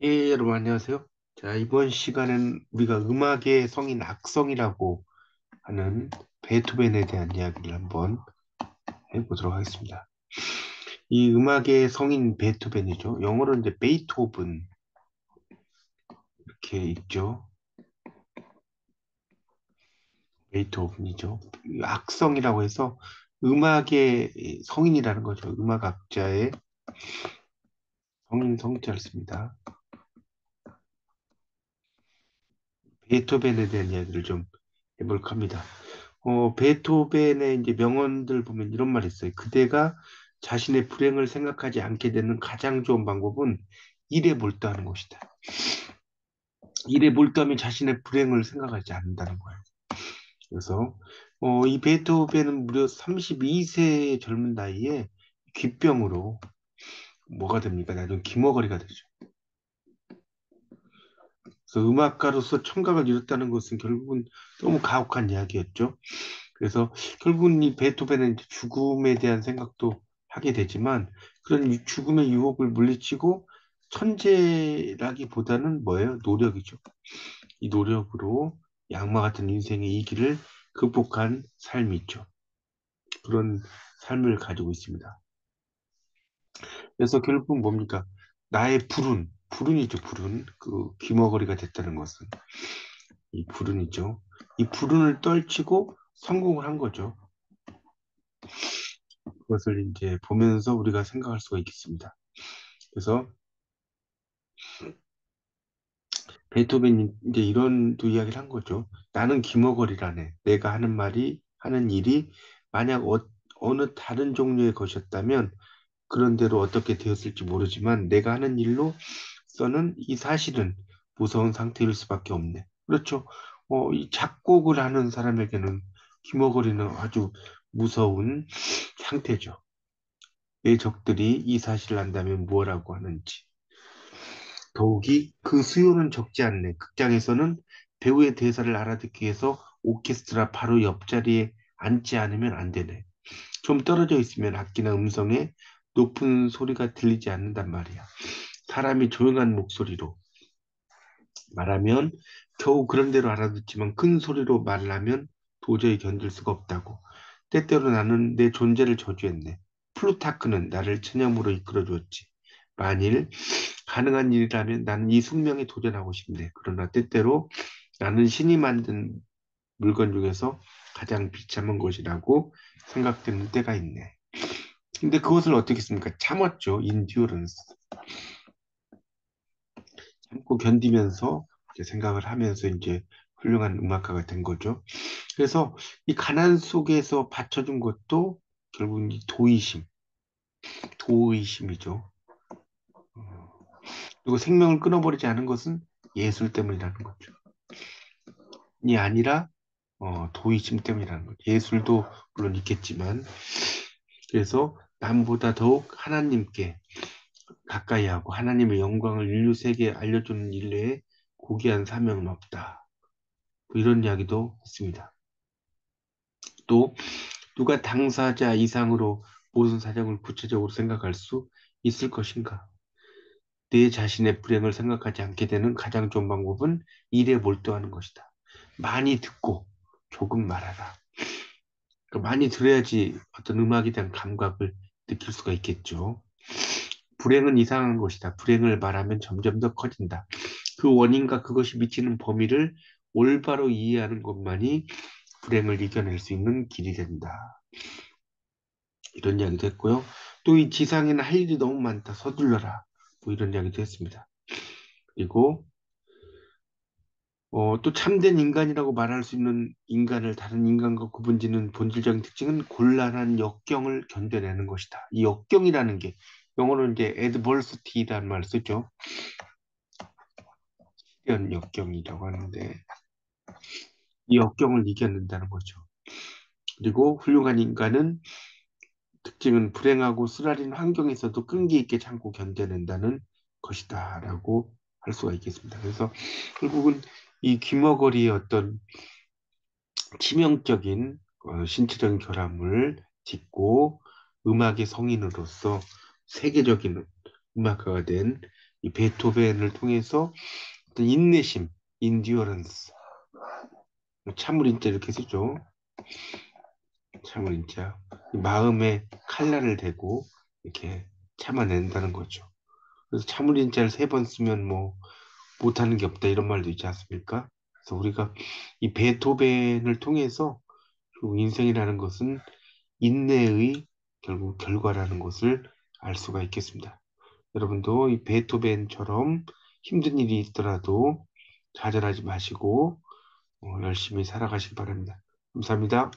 예, 여러분 안녕하세요. 자, 이번 시간은 우리가 음악의 성인 악성이라고 하는 베토벤에 대한 이야기를 한번 해보도록 하겠습니다. 이 음악의 성인 베토벤이죠. 영어로 이제 베이토븐 이렇게 있죠. 베이토븐이죠. 이 악성이라고 해서 음악의 성인이라는 거죠. 음악학자의 성인 성자를 씁니다. 베토벤에 대한 이야기를 좀 해볼까 합니다. 베토벤의 이제 명언들 보면 이런 말이 있어요. 그대가 자신의 불행을 생각하지 않게 되는 가장 좋은 방법은 일에 몰두하는 것이다. 일에 몰두하면 자신의 불행을 생각하지 않는다는 거예요. 그래서 이 베토벤은 무려 32세 젊은 나이에 귓병으로 뭐가 됩니까? 나중에 귀머거리가 되죠. 그래서 음악가로서 청각을 잃었다는 것은 결국은 너무 가혹한 이야기였죠. 그래서 결국은 이 베토벤은 이제 죽음에 대한 생각도 하게 되지만 그런 죽음의 유혹을 물리치고 천재라기보다는 뭐예요? 노력이죠. 이 노력으로 양마 같은 인생의 이 길을 극복한 삶이 있죠. 그런 삶을 가지고 있습니다. 그래서 결국은 뭡니까? 나의 불운이죠, 불운. 그 귀머거리가 됐다는 것은 이 불운이죠. 이 불운을 떨치고 성공을 한 거죠. 그것을 이제 보면서 우리가 생각할 수가 있겠습니다. 그래서 베토벤이 이제 이런 또 이야기를 한 거죠. 나는 귀머거리라네. 내가 하는 말이, 하는 일이 만약 어느 다른 종류의 것이었다면 그런 대로 어떻게 되었을지 모르지만 내가 하는 일로서는 이 사실은 무서운 상태일 수밖에 없네. 그렇죠. 이 작곡을 하는 사람에게는 귀머거리는 아주 무서운 상태죠. 내 적들이 이 사실을 안다면 뭐라고 하는지. 더욱이 그 수요는 적지 않네. 극장에서는 배우의 대사를 알아듣기 위해서 오케스트라 바로 옆자리에 앉지 않으면 안 되네. 좀 떨어져 있으면 악기나 음성에 높은 소리가 들리지 않는단 말이야. 사람이 조용한 목소리로 말하면 겨우 그런 대로 알아듣지만 큰 소리로 말을 하면 도저히 견딜 수가 없다고. 때때로 나는 내 존재를 저주했네. 플루타크는 나를 천형으로 이끌어 주었지. 만일 가능한 일이라면 나는 이 숙명에 도전하고 싶네. 그러나 때때로 나는 신이 만든 물건 중에서 가장 비참한 것이라고 생각되는 때가 있네. 근데 그것을 어떻게 했습니까? 참았죠. 인듀어런스. 참고 견디면서 이제 생각을 하면서 이제 훌륭한 음악가가 된 거죠. 그래서 이 가난 속에서 받쳐준 것도 결국은 이 도의심이죠. 그리고 생명을 끊어버리지 않은 것은 예술 때문이라는 거죠. 이 아니라 도의심 때문이라는 거죠. 예술도 물론 있겠지만 그래서 남보다 더욱 하나님께 가까이 하고 하나님의 영광을 인류 세계에 알려주는 일에 고귀한 사명은 없다. 뭐 이런 이야기도 했습니다. 또 누가 당사자 이상으로 모든 사정을 구체적으로 생각할 수 있을 것인가? 내 자신의 불행을 생각하지 않게 되는 가장 좋은 방법은 일에 몰두하는 것이다. 많이 듣고 조금 말하라. 그러니까 많이 들어야지 어떤 음악에 대한 감각을 느낄 수가 있겠죠. 불행은 이상한 것이다. 불행을 말하면 점점 더 커진다. 그 원인과 그것이 미치는 범위를 올바로 이해하는 것만이 불행을 이겨낼 수 있는 길이 된다. 이런 이야기도 했고요. 또 이 지상에는 할 일이 너무 많다. 서둘러라. 뭐 이런 이야기도 했습니다. 그리고 또 참된 인간이라고 말할 수 있는 인간을 다른 인간과 구분짓는 본질적인 특징은 곤란한 역경을 견뎌내는 것이다. 이 역경이라는 게 영어로 이제 adversity라는 말을 쓰죠. 이런 역경이라고 하는데 이 역경을 이겨낸다는 거죠. 그리고 훌륭한 인간은 특징은 불행하고 쓰라린 환경에서도 끈기 있게 참고 견뎌낸다는 것이다라고 할 수가 있겠습니다. 그래서 결국은 이 귀머거리의 어떤 치명적인 신체적인 결함을 딛고 음악의 성인으로서 세계적인 음악가가 된 이 베토벤을 통해서 어떤 인내심, 인듀어런스, 참을인자 이렇게 쓰죠. 참을인자. 이 마음에 칼날을 대고 이렇게 참아낸다는 거죠. 그래서 참을인자를 3번 쓰면 뭐 못하는 게 없다 이런 말도 있지 않습니까? 그래서 우리가 이 베토벤을 통해서 결국 인생이라는 것은 인내의 결국 결과라는 것을 알 수가 있겠습니다. 여러분도 이 베토벤처럼 힘든 일이 있더라도 좌절하지 마시고 열심히 살아가시기 바랍니다. 감사합니다.